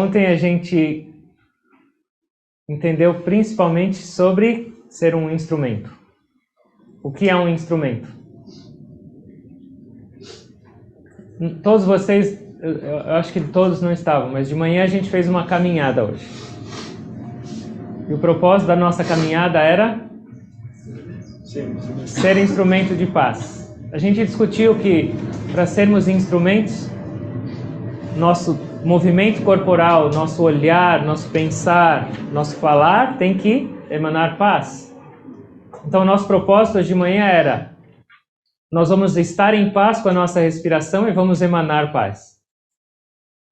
Ontem a gente entendeu principalmente sobre ser um instrumento. O que é um instrumento? Todos vocês, eu acho que todos não estavam, mas de manhã a gente fez uma caminhada hoje. E o propósito da nossa caminhada era ser instrumento de paz. A gente discutiu que para sermos instrumentos, nosso movimento corporal, nosso olhar, nosso pensar, nosso falar tem que emanar paz. Então, o nosso propósito hoje de manhã era: nós vamos estar em paz com a nossa respiração e vamos emanar paz.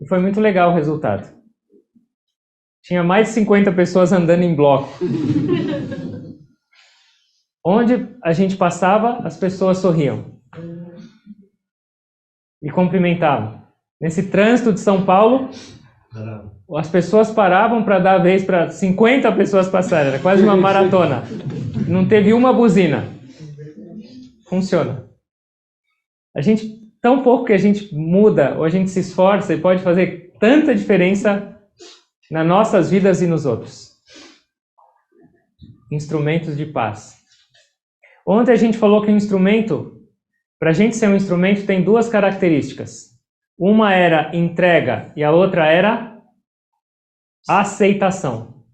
E foi muito legal o resultado. Tinha mais de 50 pessoas andando em bloco. Onde a gente passava, as pessoas sorriam e cumprimentavam. Nesse trânsito de São Paulo, as pessoas paravam para dar a vez para 50 pessoas passarem. Era quase uma maratona. Não teve uma buzina. Funciona. A gente, tão pouco que a gente muda ou a gente se esforça e pode fazer tanta diferença nas nossas vidas e nos outros. Instrumentos de paz. Ontem a gente falou que um instrumento, para a gente ser um instrumento, tem duas características. Uma era entrega e a outra era aceitação.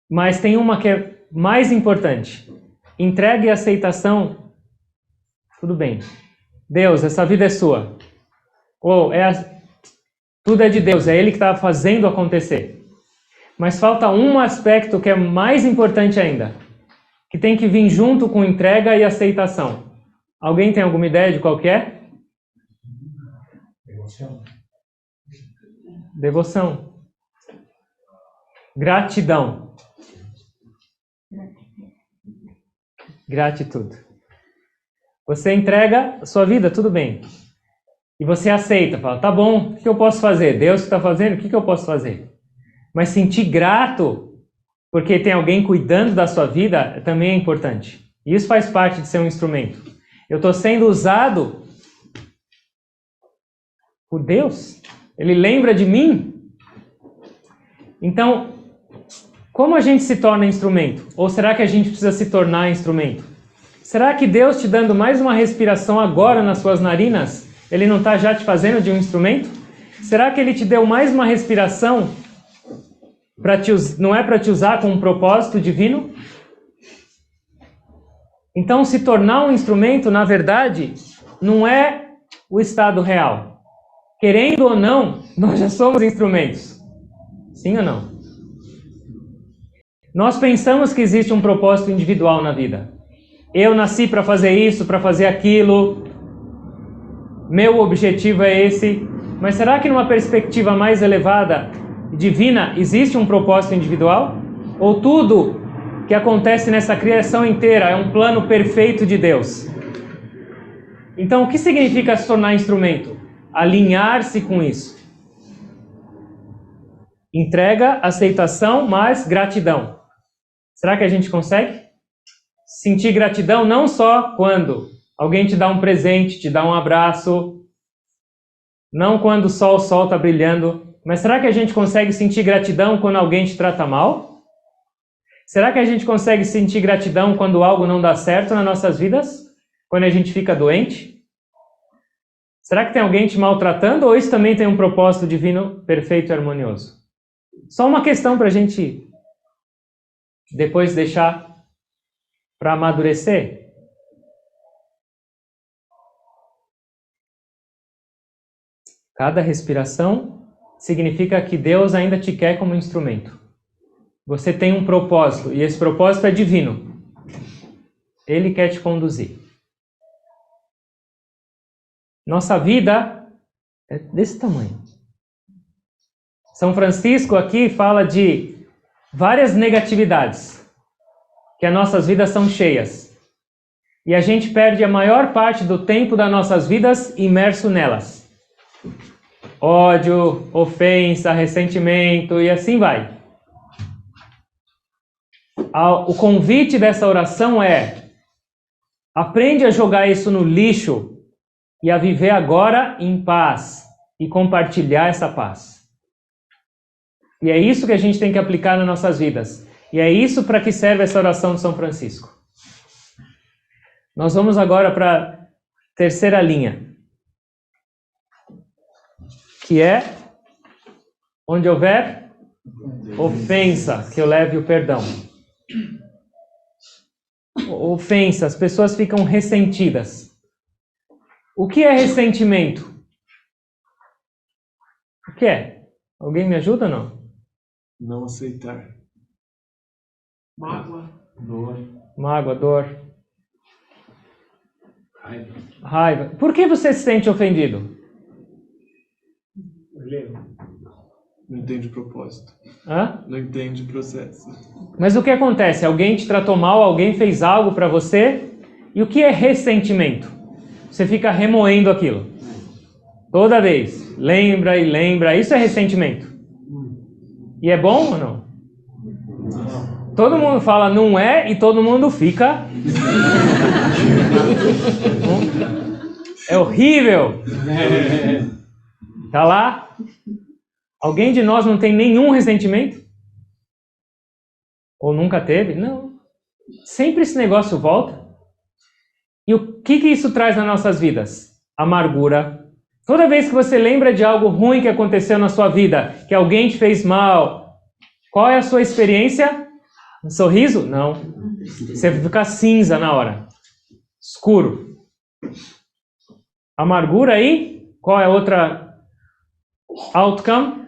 Mas tem uma que é mais importante. Entrega e aceitação, tudo bem. Deus, essa vida é sua. Ou tudo é de Deus, é Ele que está fazendo acontecer. Mas falta um aspecto que é mais importante ainda, que tem que vir junto com entrega e aceitação. Alguém tem alguma ideia de qual que é? Devoção. Gratidão. Gratitude. Você entrega a sua vida, tudo bem. E você aceita, fala, tá bom, o que eu posso fazer? Deus que está fazendo, o que eu posso fazer? Mas sentir grato, porque tem alguém cuidando da sua vida, também é importante. E isso faz parte de ser um instrumento. Eu estou sendo usado por Deus. Ele lembra de mim. Então, como a gente se torna instrumento? Ou será que a gente precisa se tornar instrumento? Será que Deus te dando mais uma respiração agora nas suas narinas, Ele não está já te fazendo de um instrumento? Será que Ele te deu mais uma respiração, não é para te usar com um propósito divino? Então, se tornar um instrumento, na verdade, não é o estado real. Querendo ou não, nós já somos instrumentos. Sim ou não? Nós pensamos que existe um propósito individual na vida. Eu nasci para fazer isso, para fazer aquilo. Meu objetivo é esse. Mas será que numa perspectiva mais elevada, divina, existe um propósito individual? Ou tudo que acontece nessa criação inteira é um plano perfeito de Deus? Então, o que significa se tornar instrumento? Alinhar-se com isso. Entrega, aceitação, mas gratidão. Será que a gente consegue? Sentir gratidão não só quando alguém te dá um presente, te dá um abraço, não quando só o sol está brilhando, mas será que a gente consegue sentir gratidão quando alguém te trata mal? Será que a gente consegue sentir gratidão quando algo não dá certo nas nossas vidas? Quando a gente fica doente? Será que tem alguém te maltratando ou isso também tem um propósito divino perfeito e harmonioso? Só uma questão para a gente depois deixar para amadurecer. Cada respiração significa que Deus ainda te quer como instrumento. Você tem um propósito e esse propósito é divino. Ele quer te conduzir. Nossa vida é desse tamanho. São Francisco aqui fala de várias negatividades, que as nossas vidas são cheias. E a gente perde a maior parte do tempo das nossas vidas imerso nelas. Ódio, ofensa, ressentimento e assim vai. O convite dessa oração é: aprende a jogar isso no lixo e a viver agora em paz, e compartilhar essa paz. E é isso que a gente tem que aplicar nas nossas vidas. E é isso para que serve essa oração de São Francisco. Nós vamos agora para a terceira linha, que é: onde houver ofensa, que eu leve o perdão. Ofensa, as pessoas ficam ressentidas. O que é ressentimento? O que é? Alguém me ajuda ou não? Não aceitar. Mágoa. Dor. Mágoa, dor. Raiva. Raiva. Por que você se sente ofendido? Não entende o propósito. Hã? Não entende o processo. Mas o que acontece? Alguém te tratou mal, alguém fez algo para você. E o que é ressentimento? Você fica remoendo aquilo. Toda vez. Lembra e lembra. Isso é ressentimento. E é bom ou não? Todo mundo fala não é e todo mundo fica. É horrível. Tá lá? Alguém de nós não tem nenhum ressentimento? Ou nunca teve? Não. Sempre esse negócio volta. E o que isso traz nas nossas vidas? Amargura. Toda vez que você lembra de algo ruim que aconteceu na sua vida, que alguém te fez mal, qual é a sua experiência? Um sorriso? Não. Você fica cinza na hora. Escuro. Amargura aí? Qual é a outra outcome?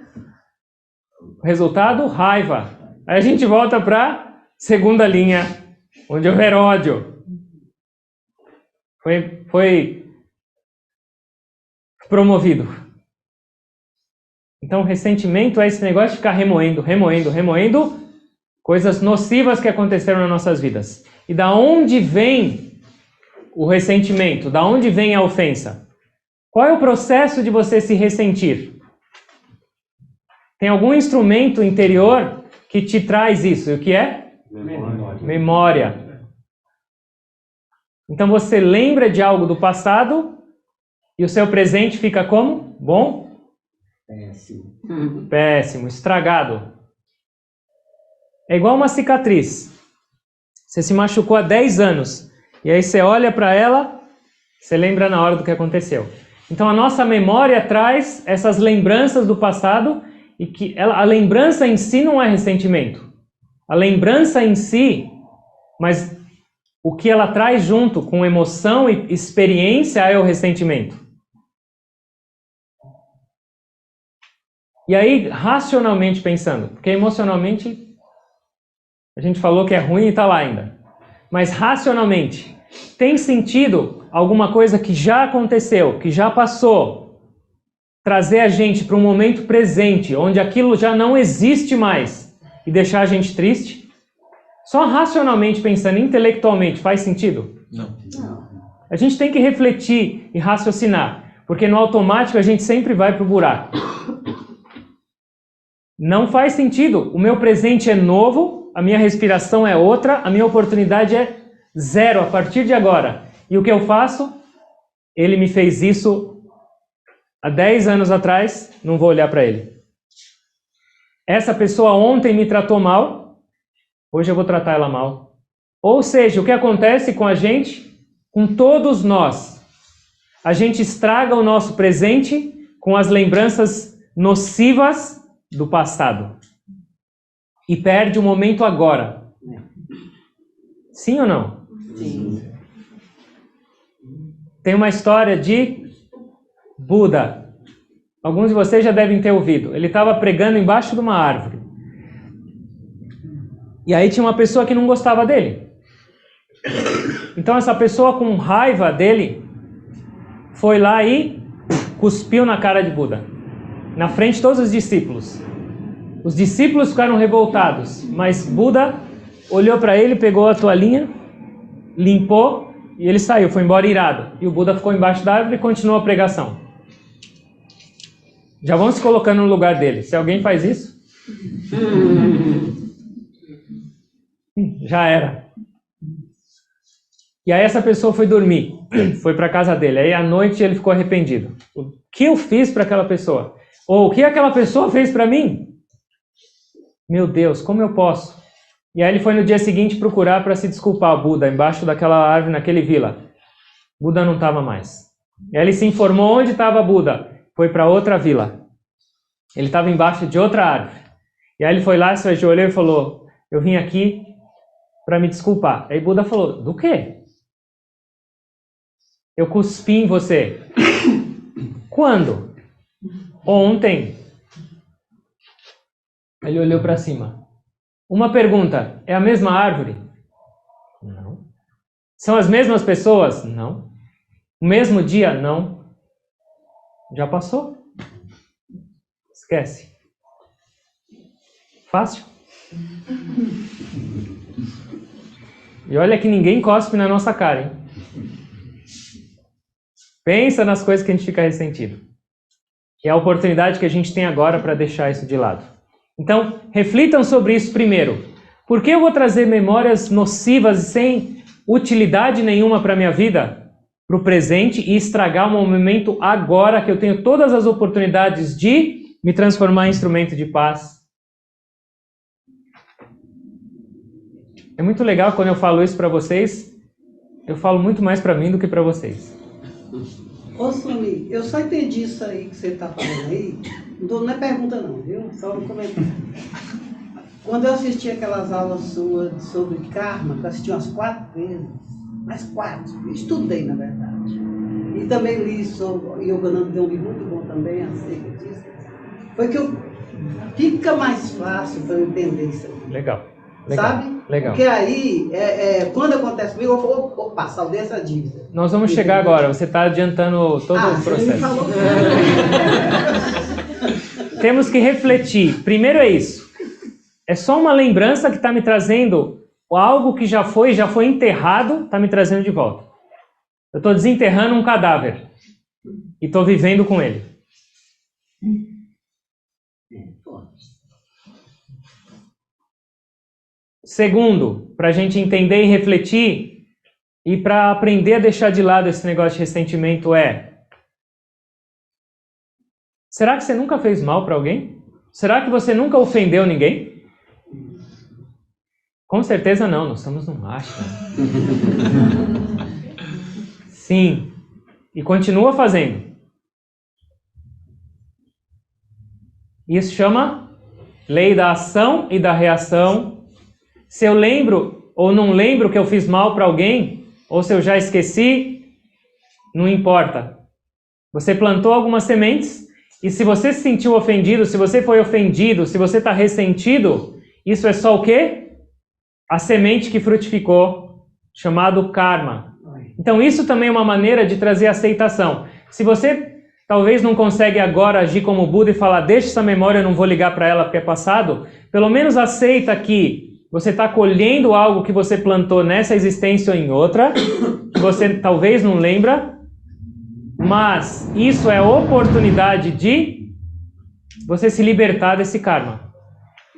Resultado? Raiva. Aí a gente volta para a segunda linha, onde houver ódio. Foi promovido. Então, ressentimento é esse negócio de ficar remoendo coisas nocivas que aconteceram nas nossas vidas. E da onde vem o ressentimento? Da onde vem a ofensa? Qual é o processo de você se ressentir? Tem algum instrumento interior que te traz isso? E o que é? Memória. Então você lembra de algo do passado e o seu presente fica como? Bom? Péssimo, estragado. É igual uma cicatriz. Você se machucou há 10 anos e aí você olha para ela, você lembra na hora do que aconteceu. Então a nossa memória traz essas lembranças do passado e que a lembrança em si não é ressentimento. A lembrança em si, mas o que ela traz junto com emoção e experiência é o ressentimento. E aí, racionalmente pensando, porque emocionalmente a gente falou que é ruim e está lá ainda. Mas racionalmente, tem sentido alguma coisa que já aconteceu, que já passou, trazer a gente para um momento presente, onde aquilo já não existe mais, e deixar a gente triste? Só racionalmente pensando, intelectualmente, faz sentido? Não. A gente tem que refletir e raciocinar, porque no automático a gente sempre vai para o buraco. Não faz sentido. O meu presente é novo, a minha respiração é outra, a minha oportunidade é zero a partir de agora. E o que eu faço? Ele me fez isso há 10 anos atrás, não vou olhar para ele. Essa pessoa ontem me tratou mal, hoje eu vou tratar ela mal. Ou seja, o que acontece com a gente, com todos nós? A gente estraga o nosso presente com as lembranças nocivas do passado. E perde o momento agora. Sim ou não? Sim. Tem uma história de Buda. Alguns de vocês já devem ter ouvido. Ele estava pregando embaixo de uma árvore. E aí tinha uma pessoa que não gostava dele. Então essa pessoa, com raiva dele, foi lá e cuspiu na cara de Buda. Na frente de todos os discípulos. Os discípulos ficaram revoltados, mas Buda olhou para ele, pegou a toalhinha, limpou e ele saiu, foi embora irado. E o Buda ficou embaixo da árvore e continuou a pregação. Já vão se colocando no lugar dele. Se alguém faz isso, já era. E aí essa pessoa foi dormir, foi para casa dele. Aí à noite ele ficou arrependido. O que eu fiz para aquela pessoa? Ou o que aquela pessoa fez para mim? Meu Deus, como eu posso? E aí ele foi no dia seguinte procurar para se desculpar o Buda, embaixo daquela árvore, naquele vila. Buda não estava mais. E aí ele se informou onde estava Buda. Foi para outra vila. Ele estava embaixo de outra árvore. E aí ele foi lá, se ajoelhou e falou, eu vim aqui para me desculpar. Aí Buda falou, do quê? Eu cuspi em você. Quando? Ontem. Ele olhou para cima. Uma pergunta, é a mesma árvore? Não. São as mesmas pessoas? Não. O mesmo dia? Não. Já passou. Esquece. Fácil. E olha que ninguém cospe na nossa cara, hein? Pensa nas coisas que a gente fica ressentido. É a oportunidade que a gente tem agora para deixar isso de lado. Então, reflitam sobre isso primeiro. Por que eu vou trazer memórias nocivas sem utilidade nenhuma para a minha vida, para o presente, e estragar um momento agora que eu tenho todas as oportunidades de me transformar em instrumento de paz? É muito legal quando eu falo isso para vocês, eu falo muito mais para mim do que para vocês. Ô, Sumi, eu só entendi isso aí que você está falando aí. Não é pergunta não, viu? Só um comentário. Quando eu assisti aquelas aulas suas sobre karma, que eu assisti umas 4 vezes, mais 4, estudei na verdade. E também li sobre Yogananda, tem um livro muito bom também acerca disso. Foi que fica mais fácil para eu entender isso aí. Legal. Sabe? Legal. Porque aí, quando acontece comigo, eu vou passar dessa dívida. Nós vamos chegar agora, você está adiantando todo o processo. Você me falou. Temos que refletir. Primeiro é isso. É só uma lembrança que está me trazendo algo que já foi enterrado, está me trazendo de volta. Eu estou desenterrando um cadáver e estou vivendo com ele. Segundo, para a gente entender e refletir, e para aprender a deixar de lado esse negócio de ressentimento será que você nunca fez mal para alguém? Será que você nunca ofendeu ninguém? Com certeza não, nós estamos num ashram. Sim, e continua fazendo. Isso chama lei da ação e da reação. Se eu lembro ou não lembro que eu fiz mal para alguém, ou se eu já esqueci, não importa. Você plantou algumas sementes, e se você se sentiu ofendido, se você foi ofendido, se você está ressentido, isso é só o quê? A semente que frutificou, chamado karma. Então isso também é uma maneira de trazer aceitação. Se você talvez não consegue agora agir como Buda e falar, deixa essa memória, eu não vou ligar para ela porque é passado, pelo menos aceita que você está colhendo algo que você plantou nessa existência ou em outra, que você talvez não lembra, mas isso é a oportunidade de você se libertar desse karma.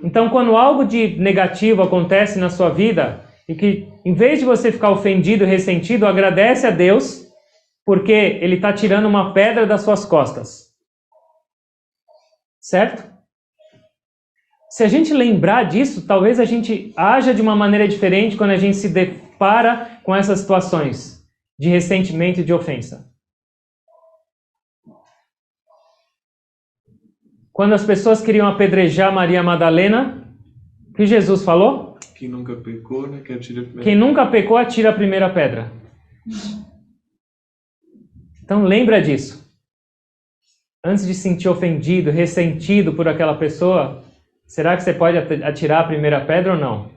Então, quando algo de negativo acontece na sua vida, e que em vez de você ficar ofendido e ressentido, agradece a Deus, porque Ele está tirando uma pedra das suas costas. Certo? Se a gente lembrar disso, talvez a gente haja de uma maneira diferente quando a gente se depara com essas situações de ressentimento e de ofensa. Quando as pessoas queriam apedrejar Maria Madalena, o que Jesus falou? Quem nunca pecou, né, que atira a primeira. Quem nunca pecou, atira a primeira pedra. Então lembra disso. Antes de se sentir ofendido, ressentido por aquela pessoa, será que você pode atirar a primeira pedra ou não?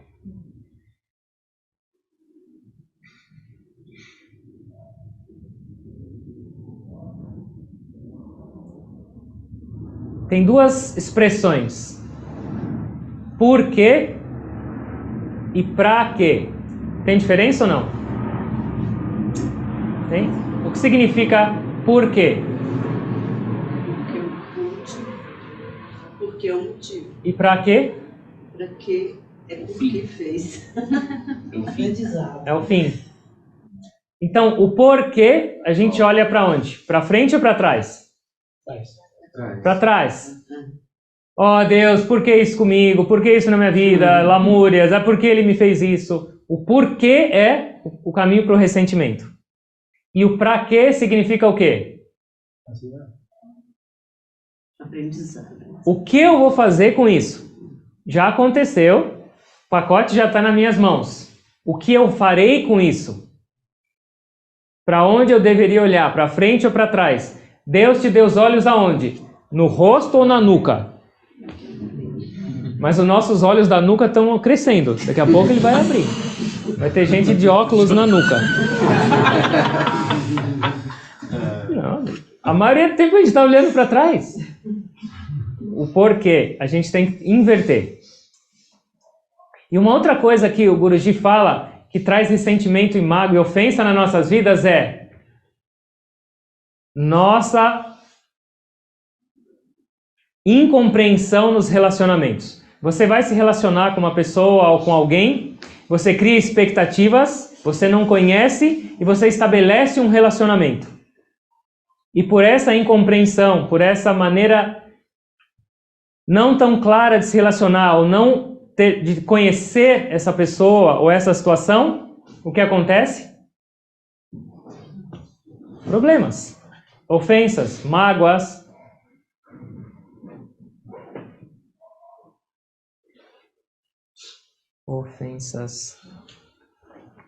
Tem duas expressões. Por quê e pra quê? Tem diferença ou não? Tem? O que significa por quê? Porque é um motivo. E pra quê? Para que é porque fez. É o fim. É o fim. Então, o porquê, a gente olha para onde? Para frente ou para trás? Para trás. Ó Deus, por que isso comigo? Por que isso na minha vida? Lamúrias, por que ele me fez isso? O porquê é o caminho para o ressentimento. E o para quê significa o quê? Aprendizado. O que eu vou fazer com isso? Já aconteceu, o pacote já está nas minhas mãos. O que eu farei com isso? Para onde eu deveria olhar? Para frente ou para trás? Deus te deu os olhos aonde? No rosto ou na nuca? Mas os nossos olhos da nuca estão crescendo. Daqui a pouco ele vai abrir. Vai ter gente de óculos na nuca. Não, a maioria do tempo a gente está olhando para trás. O porquê, a gente tem que inverter. E uma outra coisa que o Guruji fala, que traz ressentimento e mágoa e ofensa nas nossas vidas é nossa incompreensão nos relacionamentos. Você vai se relacionar com uma pessoa ou com alguém, você cria expectativas, você não conhece e você estabelece um relacionamento. E por essa incompreensão, por essa maneira não tão clara de se relacionar ou não de conhecer essa pessoa ou essa situação, o que acontece? Problemas, ofensas, mágoas. Ofensas.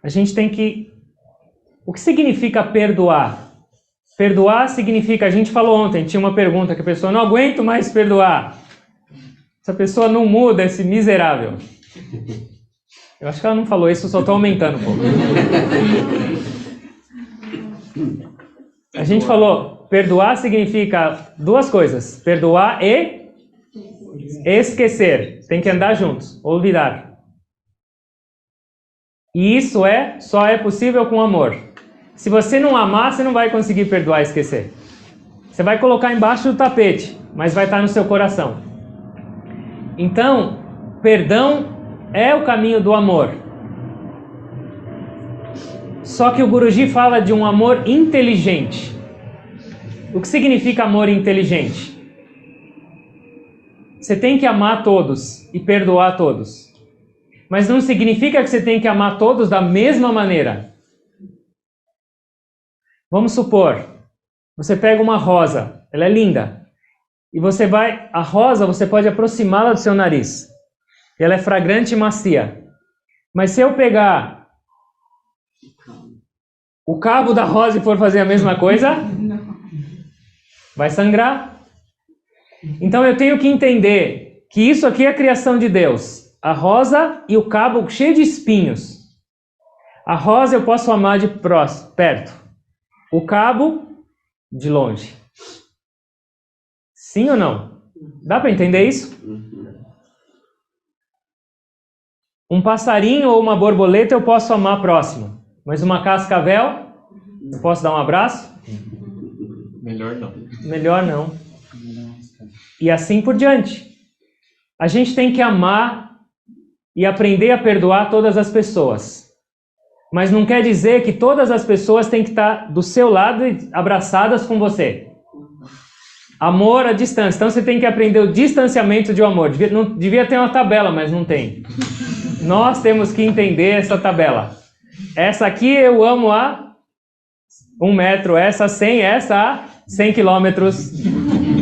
A gente tem que... O que significa perdoar? Perdoar significa... A gente falou ontem, tinha uma pergunta que a pessoa não aguento mais perdoar. Essa pessoa não muda, esse miserável. Eu acho que ela não falou isso, eu só estou aumentando um pouco. A gente falou, perdoar significa duas coisas. Perdoar e esquecer. Tem que andar juntos, olvidar. E isso só é possível com amor. Se você não amar, você não vai conseguir perdoar e esquecer. Você vai colocar embaixo do tapete, mas vai estar no seu coração. Então, perdão é o caminho do amor. Só que o Guruji fala de um amor inteligente. O que significa amor inteligente? Você tem que amar todos e perdoar todos. Mas não significa que você tem que amar todos da mesma maneira. Vamos supor, você pega uma rosa, ela é linda. E você vai, a rosa, você pode aproximá-la do seu nariz. Ela é fragrante e macia. Mas se eu pegar o cabo da rosa e for fazer a mesma coisa, vai sangrar. Então eu tenho que entender que isso aqui é a criação de Deus. A rosa e o cabo cheio de espinhos. A rosa eu posso amar de perto. O cabo, de longe. Sim ou não? Dá para entender isso? Um passarinho ou uma borboleta eu posso amar próximo. Mas uma cascavel, eu posso dar um abraço? Melhor não. Melhor não. E assim por diante. A gente tem que amar e aprender a perdoar todas as pessoas. Mas não quer dizer que todas as pessoas têm que estar do seu lado e abraçadas com você. Amor à distância. Então você tem que aprender o distanciamento de amor. Devia ter uma tabela, mas não tem. Nós temos que entender essa tabela. Essa aqui eu amo a 1 metro, essa a 100, essa a 100 quilômetros.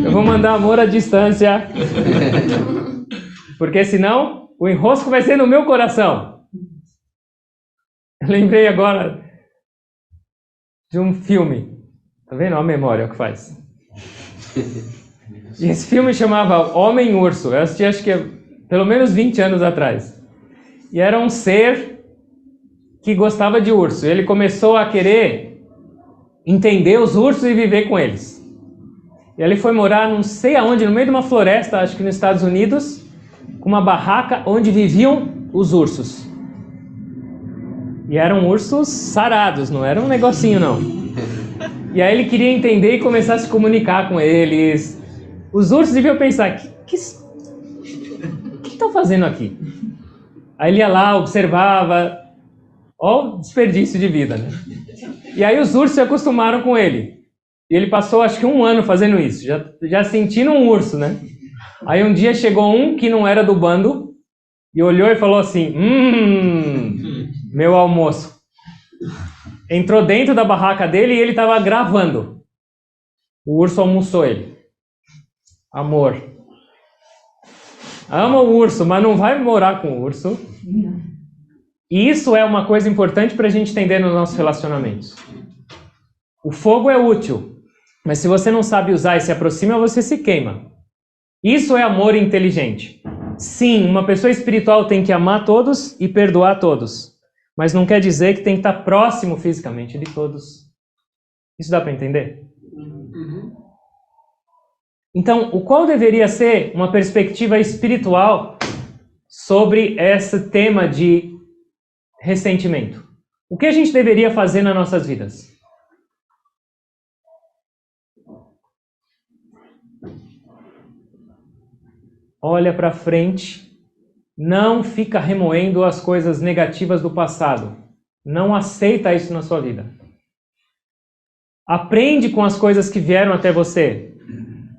Eu vou mandar amor à distância. Porque senão o enrosco vai ser no meu coração. Eu lembrei agora de um filme. Tá vendo? Olha a memória que faz. E esse filme chamava Homem-Urso. Eu assisti acho que pelo menos 20 anos atrás. E era um ser que gostava de urso. Ele começou a querer entender os ursos e viver com eles. E ele foi morar não sei aonde, no meio de uma floresta, acho que nos Estados Unidos, com uma barraca onde viviam os ursos. E eram ursos sarados, não era um negocinho não. E aí ele queria entender e começar a se comunicar com eles. Os ursos deviam pensar, o que estão fazendo aqui? Aí ele ia lá, observava. Olha o desperdício de vida, né? E aí os ursos se acostumaram com ele. E ele passou acho que 1 ano fazendo isso, já sentindo um urso, né? Aí um dia chegou um que não era do bando e olhou e falou assim, meu almoço. Entrou dentro da barraca dele e ele estava gravando. O urso almoçou ele. Amor. Ama o urso, mas não vai morar com o urso. E isso é uma coisa importante para a gente entender nos nossos relacionamentos. O fogo é útil, mas se você não sabe usar e se aproxima, você se queima. Isso é amor inteligente. Sim, uma pessoa espiritual tem que amar todos e perdoar todos. Mas não quer dizer que tem que estar próximo fisicamente de todos. Isso dá para entender? Então, qual deveria ser uma perspectiva espiritual sobre esse tema de ressentimento? O que a gente deveria fazer nas nossas vidas? Olha para frente, não fica remoendo as coisas negativas do passado. Não aceita isso na sua vida. Aprende com as coisas que vieram até você.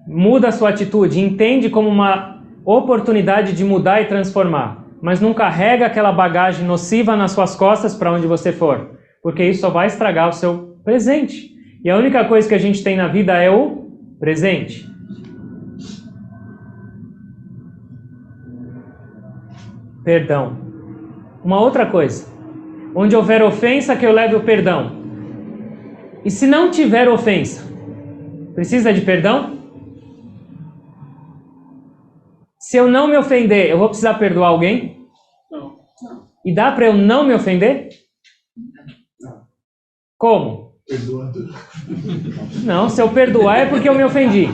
Muda a sua atitude, entende como uma oportunidade de mudar e transformar. Mas não carrega aquela bagagem nociva nas suas costas para onde você for. Porque isso só vai estragar o seu presente. E a única coisa que a gente tem na vida é o presente. Perdão. Uma outra coisa. Onde houver ofensa, que eu leve o perdão. E se não tiver ofensa, precisa de perdão? Se eu não me ofender, eu vou precisar perdoar alguém? Não. E dá para eu não me ofender? Não. Como? Perdoando. Não, se eu perdoar é porque eu me ofendi.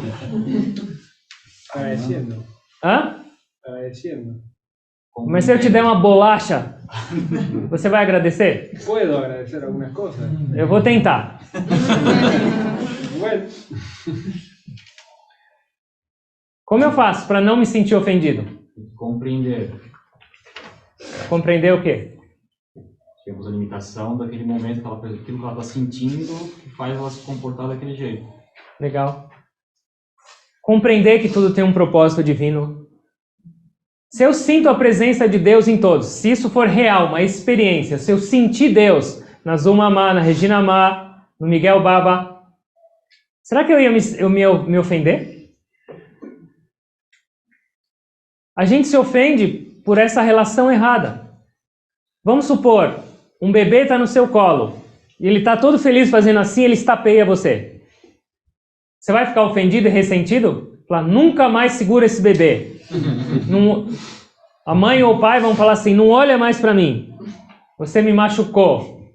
Agradeciendo. Hã? Agradeciendo. Mas se eu te der uma bolacha, você vai agradecer? Puedo agradecer algunas cosas. Eu vou tentar. Bueno. Como eu faço para não me sentir ofendido? Compreender. Compreender o quê? Temos a limitação daquele momento, aquilo que ela está sentindo, que faz ela se comportar daquele jeito. Legal. Compreender que tudo tem um propósito divino. Se eu sinto a presença de Deus em todos, se isso for real, uma experiência, se eu sentir Deus na Zuma Má, na Regina Má, no Miguel Baba, será que eu ia me ofender? A gente se ofende por essa relação errada. Vamos supor, um bebê está no seu colo, e ele está todo feliz fazendo assim, ele estapeia você. Você vai ficar ofendido e ressentido? Falar, nunca mais segura esse bebê. Não, a mãe ou o pai vão falar assim, não olha mais para mim. Você me machucou.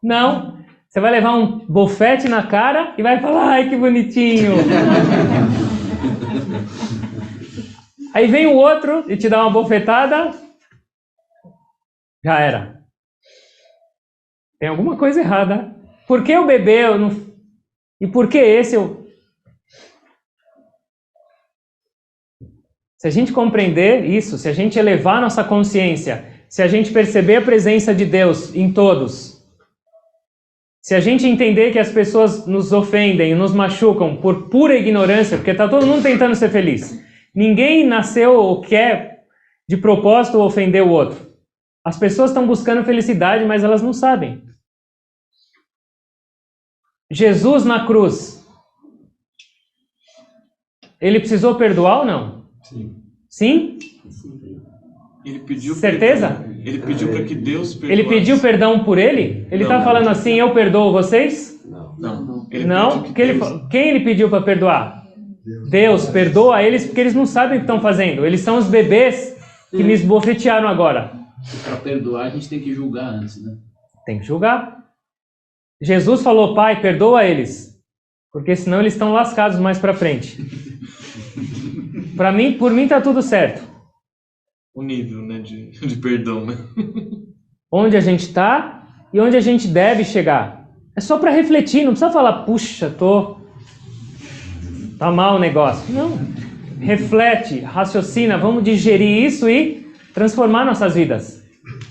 Não, você vai levar um bofete na cara e vai falar, ai que bonitinho. Aí vem o outro e te dá uma bofetada, já era. Tem alguma coisa errada. Por que o bebê eu não... E por que esse eu... Se a gente compreender isso, se a gente elevar nossa consciência, se a gente perceber a presença de Deus em todos, se a gente entender que as pessoas nos ofendem, nos machucam por pura ignorância, porque está todo mundo tentando ser feliz. Ninguém nasceu ou quer de propósito ofender o outro. As pessoas estão buscando felicidade, mas elas não sabem. Jesus na cruz, ele precisou perdoar ou não? Sim. Sim? Ele pediu Certeza? Ele pediu para que Deus perdoasse. Ele pediu perdão por ele? Ele está falando assim, eu perdoo vocês? Não. Ele Não? pediu que Quem ele pediu para perdoar? Deus perdoa eles porque eles não sabem o que estão fazendo. Eles são os bebês que me esbofetearam agora. Para perdoar, a gente tem que julgar antes, né? Tem que julgar. Jesus falou, Pai, perdoa eles, porque senão eles estão lascados mais para frente. Por mim tá tudo certo. o nível, né, de perdão, né? Onde a gente está e onde a gente deve chegar. É só para refletir, não precisa falar, puxa, tá mal o negócio. Não. Reflete, raciocina, vamos digerir isso e transformar nossas vidas.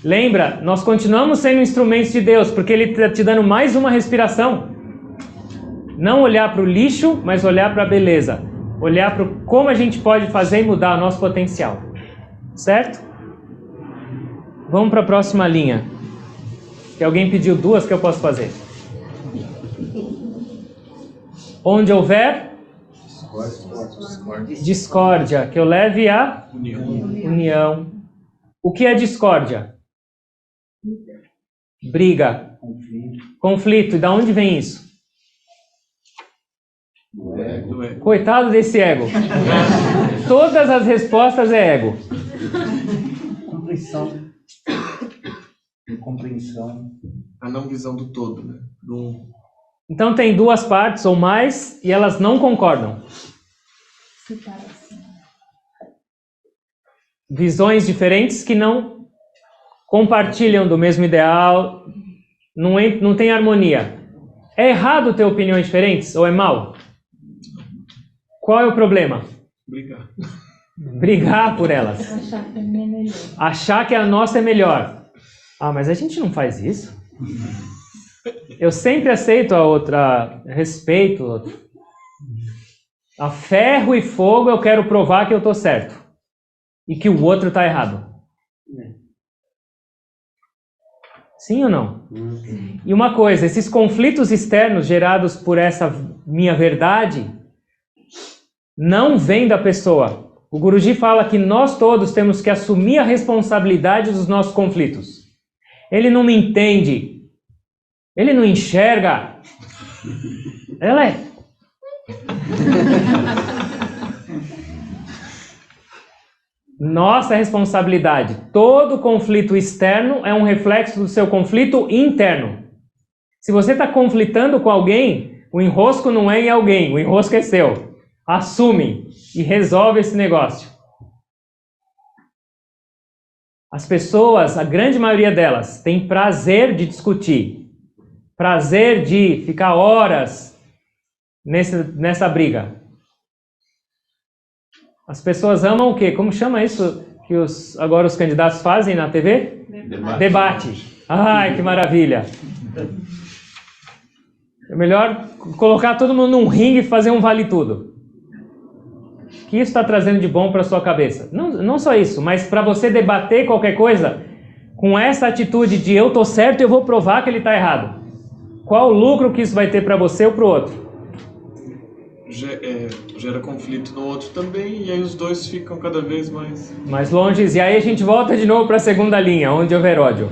Lembra, nós continuamos sendo instrumentos de Deus, porque Ele está te dando mais uma respiração. Não olhar para o lixo, mas olhar para a beleza. Olhar para como a gente pode fazer e mudar o nosso potencial. Certo? Vamos para a próxima linha. Que alguém pediu duas que eu posso fazer. Onde houver discórdia, que eu leve a união. O que é discórdia? Briga. Conflito. E da onde vem isso? Coitado desse ego. Todas as respostas é ego. Compreensão. A não visão do todo, né? Então tem duas partes ou mais e elas não concordam. Visões diferentes que não compartilham do mesmo ideal, não tem harmonia. É errado ter opiniões diferentes ou é mal? Qual é o problema? Brigar. Brigar por elas. Achar que a nossa é melhor. Ah, mas a gente não faz isso. Eu sempre aceito a outra, respeito a outra. A ferro e fogo eu quero provar que eu estou certo. E que o outro está errado. Sim ou não? E uma coisa, esses conflitos externos gerados por essa minha verdade não vêm da pessoa. O Guruji fala que nós todos temos que assumir a responsabilidade dos nossos conflitos. Ele não me entende. Ele não enxerga. Ela é. Nossa responsabilidade. Todo conflito externo é um reflexo do seu conflito interno. Se você está conflitando com alguém, o enrosco não é em alguém, o enrosco é seu. Assume e resolve esse negócio. As pessoas, a grande maioria delas, tem prazer de discutir. Prazer de ficar horas nessa briga. As pessoas amam o quê? Como chama isso que agora os candidatos fazem na TV? Debate. Ai, que maravilha. É melhor colocar todo mundo num ringue e fazer um vale tudo. O que isso está trazendo de bom para a sua cabeça? Não só isso, mas para você debater qualquer coisa com essa atitude de eu estou certo e eu vou provar que ele está errado. Qual o lucro que isso vai ter para você ou para o outro? Gera conflito no outro também, e aí os dois ficam cada vez mais longe. E aí a gente volta de novo para a segunda linha, onde houver ódio.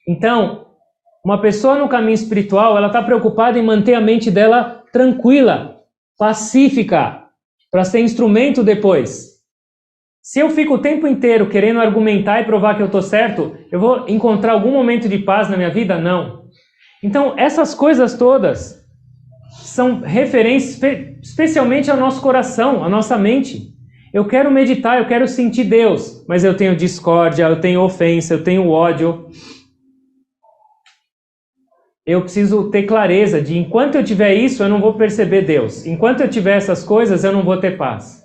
Então, uma pessoa no caminho espiritual, ela está preocupada em manter a mente dela tranquila, pacífica, para ser instrumento depois. Se eu fico o tempo inteiro querendo argumentar e provar que eu estou certo, eu vou encontrar algum momento de paz na minha vida? Não. Então, essas coisas todas são referências especialmente ao nosso coração, à nossa mente. Eu quero meditar, eu quero sentir Deus, mas eu tenho discórdia, eu tenho ofensa, eu tenho ódio. Eu preciso ter clareza de enquanto eu tiver isso, eu não vou perceber Deus. Enquanto eu tiver essas coisas, eu não vou ter paz.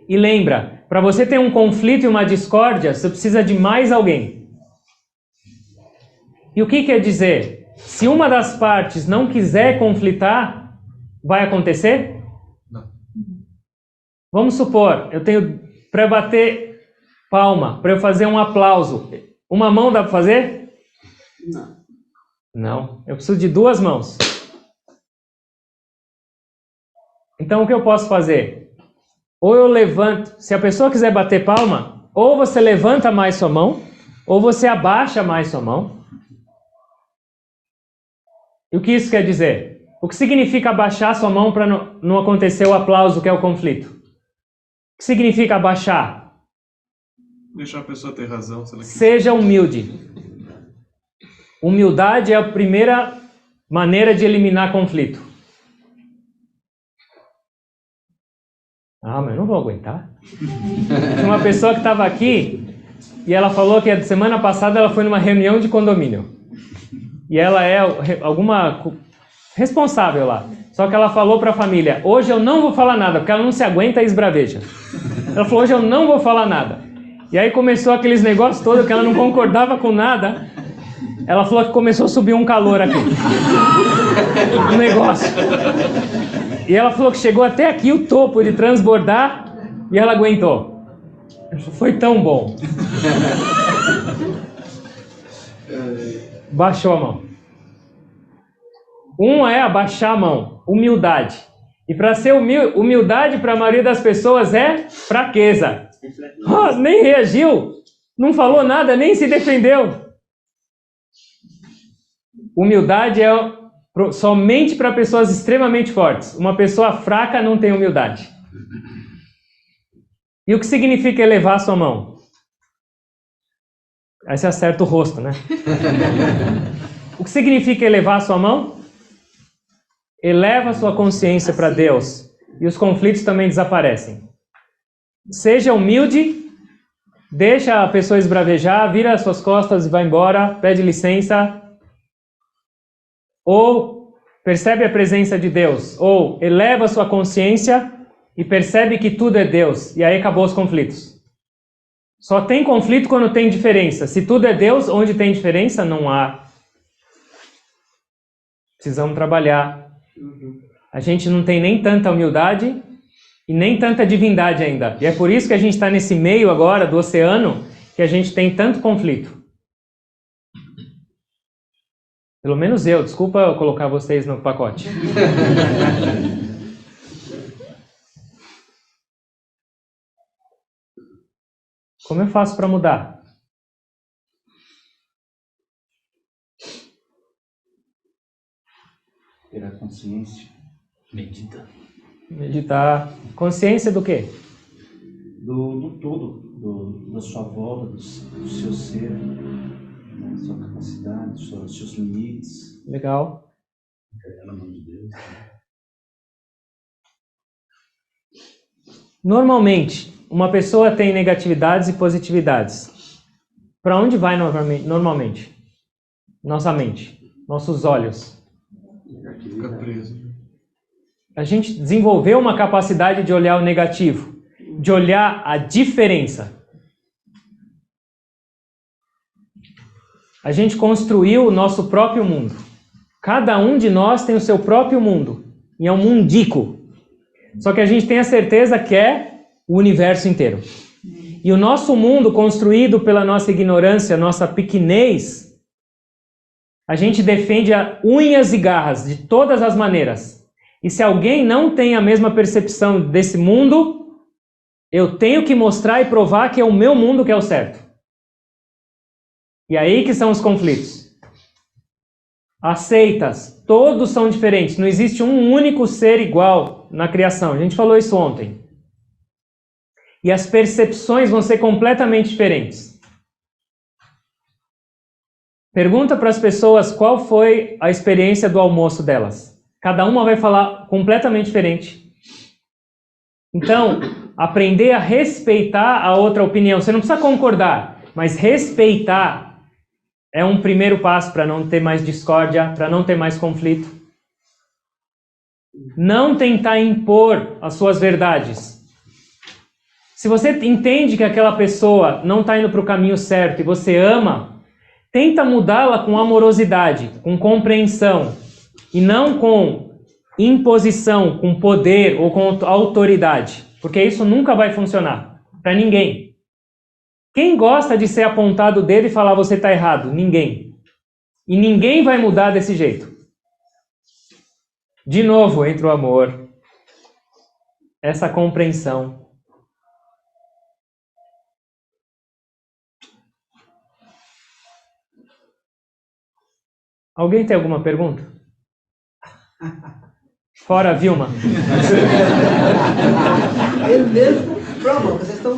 E lembra, para você ter um conflito e uma discórdia, você precisa de mais alguém. E o que quer dizer? Se uma das partes não quiser conflitar, vai acontecer? Não. Vamos supor, eu tenho para bater palma, para eu fazer um aplauso. Uma mão dá para fazer? Não. Eu preciso de duas mãos. Então o que eu posso fazer? Ou eu levanto, se a pessoa quiser bater palma, ou você levanta mais sua mão, ou você abaixa mais sua mão. E o que isso quer dizer? O que significa abaixar sua mão para não acontecer o aplauso, que é o conflito? O que significa abaixar? Deixar a pessoa ter razão. Se ela quiser. Seja humilde. Humildade é a primeira maneira de eliminar conflito. Ah, mas eu não vou aguentar. Tinha uma pessoa que estava aqui e ela falou que a semana passada ela foi numa reunião de condomínio. E ela é alguma responsável lá. Só que ela falou para a família, hoje eu não vou falar nada, porque ela não se aguenta e esbraveja. Ela falou, hoje eu não vou falar nada. E aí começou aqueles negócios todos que ela não concordava com nada. Ela falou que começou a subir um calor aqui. Um negócio. E ela falou que chegou até aqui o topo de transbordar e ela aguentou. Ela falou, foi tão bom. Baixou a mão. Um é abaixar a mão, humildade. E para ser humildade para a maioria das pessoas é fraqueza. Oh, nem reagiu, não falou nada, nem se defendeu. Humildade é somente para pessoas extremamente fortes. Uma pessoa fraca não tem humildade. E o que significa elevar a sua mão? Aí você acerta o rosto, né? O que significa elevar a sua mão? Eleva a sua consciência para Deus e os conflitos também desaparecem. Seja humilde, deixa a pessoa esbravejar, vira as suas costas e vai embora, pede licença. Ou percebe a presença de Deus, ou eleva a sua consciência e percebe que tudo é Deus, e aí acabou os conflitos. Só tem conflito quando tem diferença. Se tudo é Deus, onde tem diferença, não há. Precisamos trabalhar. A gente não tem nem tanta humildade e nem tanta divindade ainda. E é por isso que a gente está nesse meio agora do oceano que a gente tem tanto conflito. Pelo menos eu, desculpa eu colocar vocês no pacote. Como eu faço para mudar? Ter a consciência. Medita. Meditar. Consciência do quê? Do todo, da sua volta, do seu ser, né? Sua capacidade, seus limites. Legal. Pelo amor de Deus. Normalmente, uma pessoa tem negatividades e positividades. Para onde vai normalmente? Nossa mente, nossos olhos. Fica preso. A gente desenvolveu uma capacidade de olhar o negativo, de olhar a diferença. A gente construiu o nosso próprio mundo. Cada um de nós tem o seu próprio mundo. E é um mundico. Só que a gente tem a certeza que é o universo inteiro. E o nosso mundo, construído pela nossa ignorância, nossa pequenez, a gente defende a unhas e garras de todas as maneiras. E se alguém não tem a mesma percepção desse mundo, eu tenho que mostrar e provar que é o meu mundo que é o certo. E aí que são os conflitos. As seitas, todos são diferentes. Não existe um único ser igual na criação. A gente falou isso ontem. E as percepções vão ser completamente diferentes. Pergunta para as pessoas qual foi a experiência do almoço delas. Cada uma vai falar completamente diferente. Então, aprender a respeitar a outra opinião. Você não precisa concordar, mas respeitar é um primeiro passo para não ter mais discórdia, para não ter mais conflito. Não tentar impor as suas verdades. Se você entende que aquela pessoa não está indo para o caminho certo e você ama, tenta mudá-la com amorosidade, com compreensão, e não com imposição, com poder ou com autoridade, porque isso nunca vai funcionar para ninguém. Quem gosta de ser apontado o dedo e falar você está errado? Ninguém. E ninguém vai mudar desse jeito. De novo, entra o amor, essa compreensão. Alguém tem alguma pergunta? Fora a Vilma. Ele mesmo provou, vocês estão...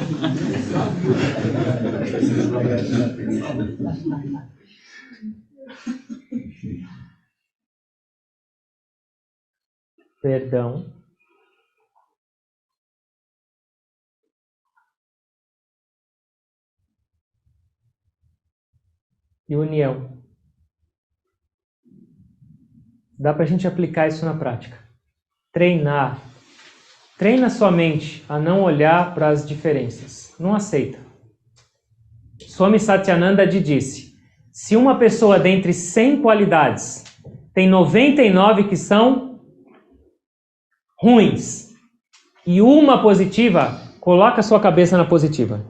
Perdão. E união. dá para a gente aplicar isso na prática. Treinar. Treina sua mente a não olhar para as diferenças. Não aceita. Swami Satyananda disse, se uma pessoa dentre 100 qualidades tem 99 que são ruins e uma positiva, coloca sua cabeça na positiva.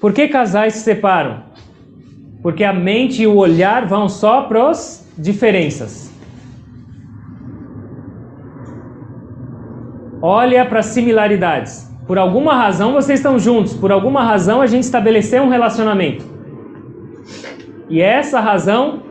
Por que casais se separam? Porque a mente e o olhar vão só para as diferenças. Olha para as similaridades. Por alguma razão vocês estão juntos, por alguma razão a gente estabeleceu um relacionamento. E essa razão,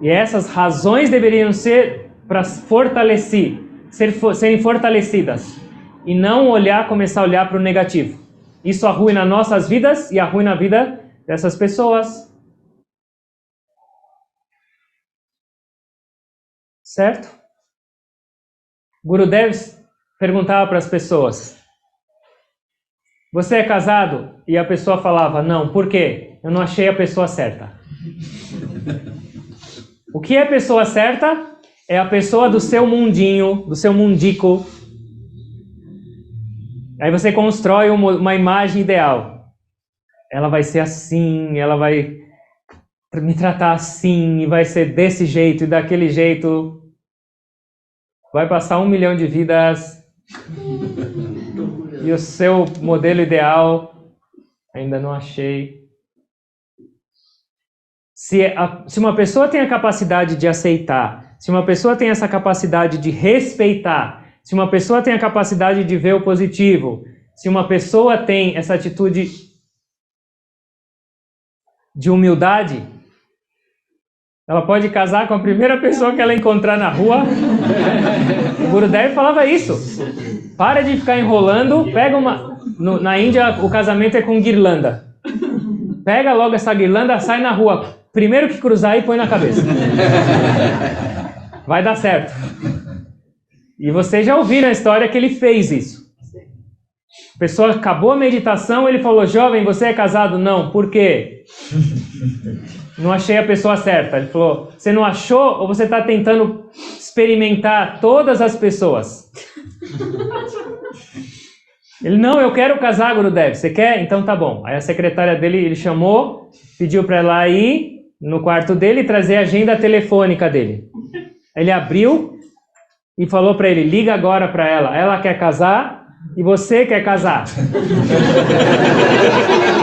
e essas razões deveriam ser para serem fortalecidas. E não começar a olhar para o negativo. Isso arruina nossas vidas e arruina a vida dessas pessoas. Certo? Gurudev perguntava para as pessoas, você é casado? E a pessoa falava, não, por quê? Eu não achei a pessoa certa. O que é a pessoa certa? É a pessoa do seu mundinho, do seu mundico. Aí você constrói uma imagem ideal. Ela vai ser assim, ela vai me tratar assim, e vai ser desse jeito e daquele jeito. Vai passar 1 milhão de vidas. E o seu modelo ideal, ainda não achei. Se uma pessoa tem a capacidade de aceitar, se uma pessoa tem essa capacidade de respeitar, se uma pessoa tem a capacidade de ver o positivo, se uma pessoa tem essa atitude de humildade, ela pode casar com a primeira pessoa que ela encontrar na rua. O Gurudev falava isso. Para de ficar enrolando, pega na Índia o casamento é com guirlanda. Pega logo essa guirlanda, sai na rua. Primeiro que cruzar e põe na cabeça. Vai dar certo. E vocês já ouviram a história que ele fez isso. A pessoa acabou a meditação, ele falou, jovem, você é casado? Não. Por quê? Não achei a pessoa certa. Ele falou, você não achou ou você está tentando experimentar todas as pessoas? Ele, não, eu quero casar, Gurudev. Você quer? Então tá bom. Aí a secretária dele, ele chamou, pediu para ela ir no quarto dele e trazer a agenda telefônica dele. Ele abriu e falou para ele, liga agora para ela. Ela quer casar e você quer casar.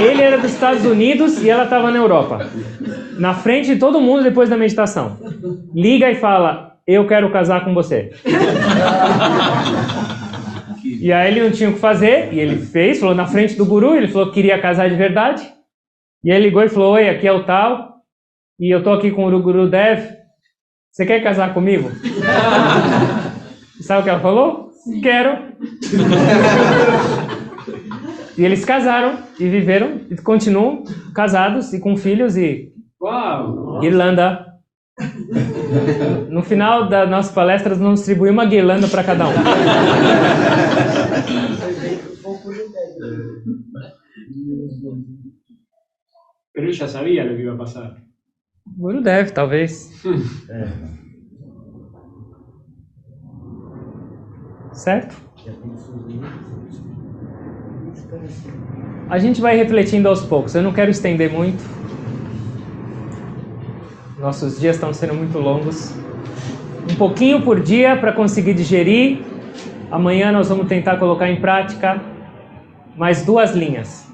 Ele era dos Estados Unidos e ela estava na Europa. Na frente de todo mundo depois da meditação. Liga e fala, eu quero casar com você. E aí ele não tinha o que fazer, e ele fez, falou na frente do guru, ele falou que queria casar de verdade. E ele ligou e falou, oi, aqui é o tal, e eu tô aqui com o Gurudev, você quer casar comigo? Sabe o que ela falou? Quero. E eles casaram, e viveram, e continuam casados, e com filhos, e Uau! guirlanda. No final das nossas palestras, não distribui uma guirlanda para cada um. Pero ella sabía lo que iba a pasar. Gurudev, talvez. Certo? A gente vai refletindo aos poucos. Eu não quero estender muito. Nossos dias estão sendo muito longos. Um pouquinho por dia para conseguir digerir. Amanhã nós vamos tentar colocar em prática mais 2 linhas.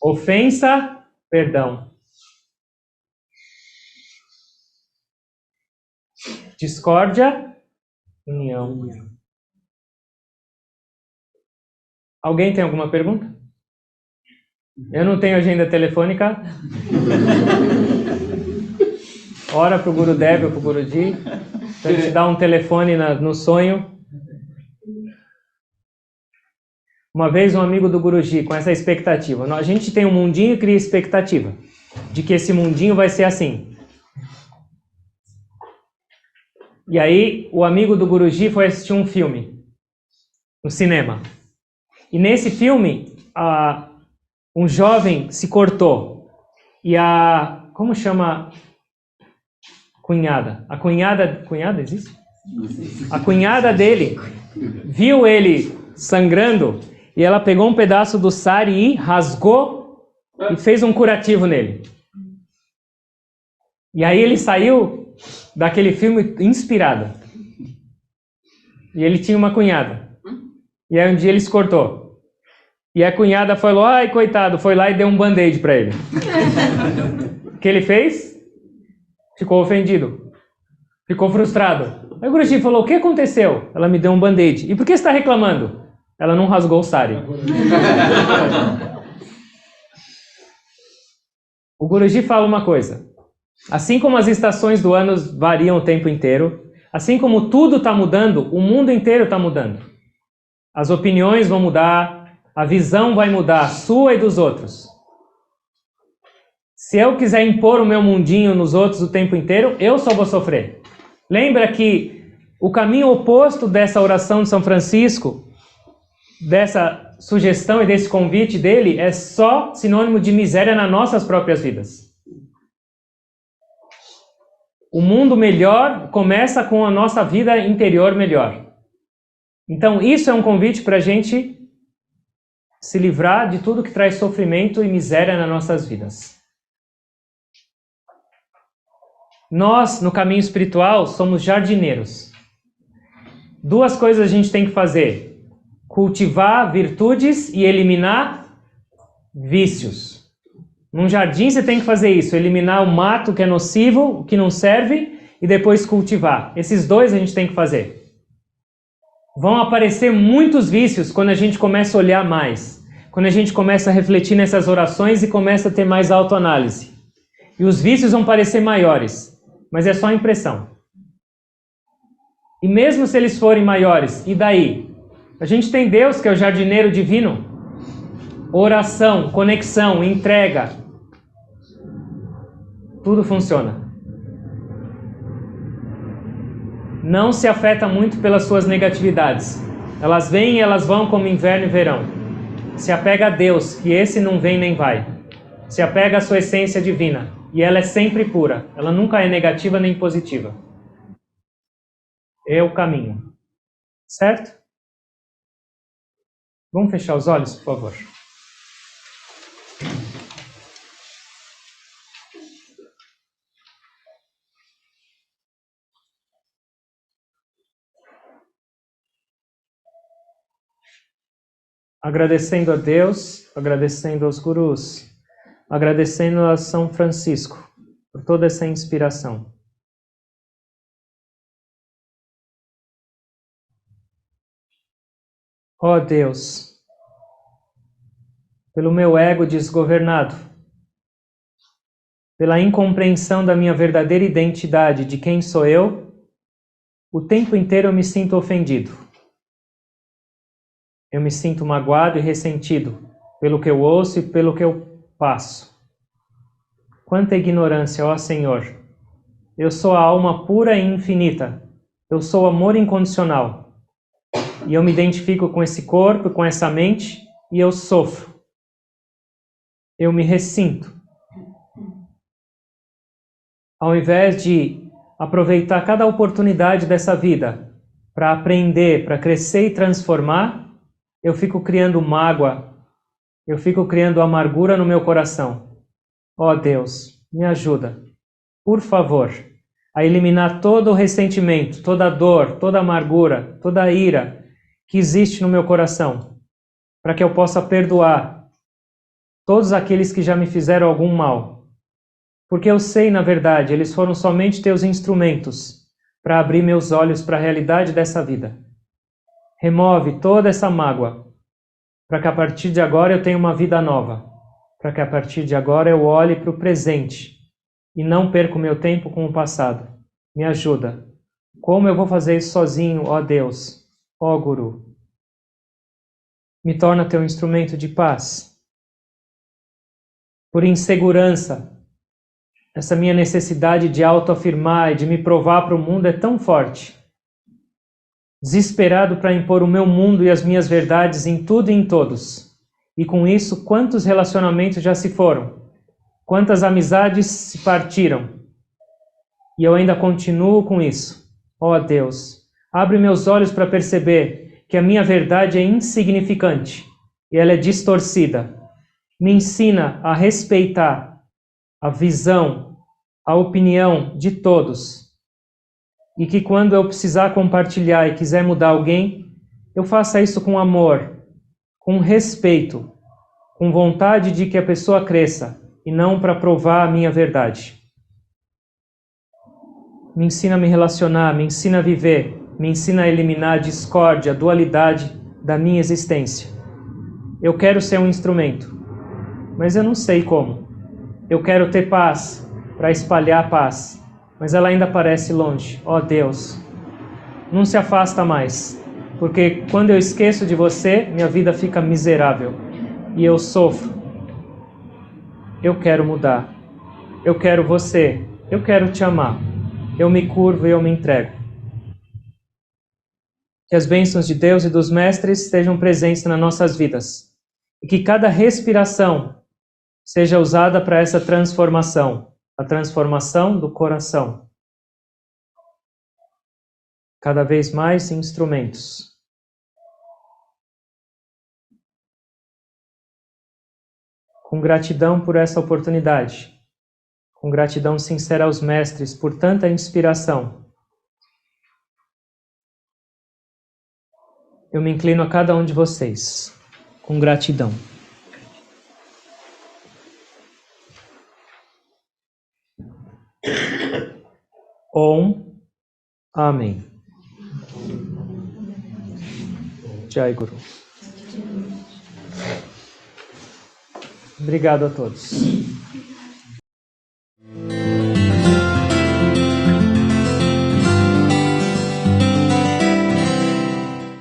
Ofensa, perdão. Discórdia, união. Alguém tem alguma pergunta? Eu não tenho agenda telefônica. Ora para o Gurudev ou para o Guruji. Então ele te dá um telefone no sonho. Uma vez um amigo do Guruji com essa expectativa. A gente tem um mundinho e cria expectativa de que esse mundinho vai ser assim. E aí o amigo do Guruji foi assistir um filme no cinema. E nesse filme um jovem se cortou e a como chama cunhada? A cunhada existe? A cunhada dele viu ele sangrando e ela pegou um pedaço do sari e rasgou e fez um curativo nele. E aí ele saiu daquele filme inspirado. E ele tinha uma cunhada. E aí um dia ele se cortou. E a cunhada falou, ai coitado, foi lá e deu um band-aid para ele. O que ele fez? Ficou ofendido. Ficou frustrado. Aí o Guruji falou, o que aconteceu? Ela me deu um band-aid. E por que você está reclamando? Ela não rasgou o sari. O Guruji fala uma coisa. Assim como as estações do ano variam o tempo inteiro, assim como tudo está mudando, o mundo inteiro está mudando. As opiniões vão mudar, a visão vai mudar, sua e dos outros. Se eu quiser impor o meu mundinho nos outros o tempo inteiro, eu só vou sofrer. Lembra que o caminho oposto dessa oração de São Francisco, dessa sugestão e desse convite dele, é só sinônimo de miséria nas nossas próprias vidas. O mundo melhor começa com a nossa vida interior melhor. Então isso é um convite para a gente se livrar de tudo que traz sofrimento e miséria nas nossas vidas. Nós, no caminho espiritual, somos jardineiros. Duas coisas a gente tem que fazer. Cultivar virtudes e eliminar vícios. Num jardim você tem que fazer isso, eliminar o mato que é nocivo, o que não serve, e depois cultivar. Esses dois a gente tem que fazer. Vão aparecer muitos vícios quando a gente começa a olhar mais, quando a gente começa a refletir nessas orações e começa a ter mais autoanálise. E os vícios vão parecer maiores, mas é só impressão. E mesmo se eles forem maiores, e daí? A gente tem Deus que é o jardineiro divino. Oração, conexão, entrega. Tudo funciona. Não se afeta muito pelas suas negatividades. Elas vêm e elas vão como inverno e verão. Se apega a Deus, que esse não vem nem vai. Se apega à sua essência divina. E ela é sempre pura. Ela nunca é negativa nem positiva. É o caminho. Certo? Vamos fechar os olhos, por favor. Agradecendo a Deus, agradecendo aos gurus, agradecendo a São Francisco por toda essa inspiração. Ó Deus, pelo meu ego desgovernado, pela incompreensão da minha verdadeira identidade de quem sou eu, o tempo inteiro eu me sinto ofendido. Eu me sinto magoado e ressentido pelo que eu ouço e pelo que eu passo. Quanta ignorância, ó Senhor! Eu sou a alma pura e infinita. Eu sou amor incondicional. E eu me identifico com esse corpo, com essa mente, e eu sofro. Eu me ressinto. Ao invés de aproveitar cada oportunidade dessa vida para aprender, para crescer e transformar, eu fico criando mágoa, eu fico criando amargura no meu coração. Ó Deus, me ajuda, por favor, a eliminar todo o ressentimento, toda a dor, toda a amargura, toda a ira que existe no meu coração, para que eu possa perdoar todos aqueles que já me fizeram algum mal. Porque eu sei, na verdade, eles foram somente teus instrumentos para abrir meus olhos para a realidade dessa vida. Remove toda essa mágoa, para que a partir de agora eu tenha uma vida nova, para que a partir de agora eu olhe para o presente e não perca o meu tempo com o passado. Me ajuda. Como eu vou fazer isso sozinho, ó Deus, ó Guru? Me torna teu instrumento de paz. Por insegurança, essa minha necessidade de autoafirmar e de me provar para o mundo é tão forte. Desesperado para impor o meu mundo e as minhas verdades em tudo e em todos. E com isso, quantos relacionamentos já se foram? Quantas amizades se partiram. E eu ainda continuo com isso. Ó Deus, abre meus olhos para perceber que a minha verdade é insignificante e ela é distorcida. Me ensina a respeitar a visão, a opinião de todos. E que quando eu precisar compartilhar e quiser mudar alguém, eu faça isso com amor, com respeito, com vontade de que a pessoa cresça e não para provar a minha verdade. Me ensina a me relacionar, me ensina a viver, me ensina a eliminar a discórdia, a dualidade da minha existência. Eu quero ser um instrumento, mas eu não sei como. Eu quero ter paz para espalhar a paz, mas ela ainda parece longe. Ó Deus, não se afasta mais, porque quando eu esqueço de você, minha vida fica miserável e eu sofro. Eu quero mudar. Eu quero você. Eu quero te amar. Eu me curvo e eu me entrego. Que as bênçãos de Deus e dos mestres estejam presentes nas nossas vidas. E que cada respiração seja usada para essa transformação. A transformação do coração. Cada vez mais instrumentos. Com gratidão por essa oportunidade. Com gratidão sincera aos mestres por tanta inspiração. Eu me inclino a cada um de vocês, com gratidão. Om. Amém. Jai Guru. Obrigado a todos.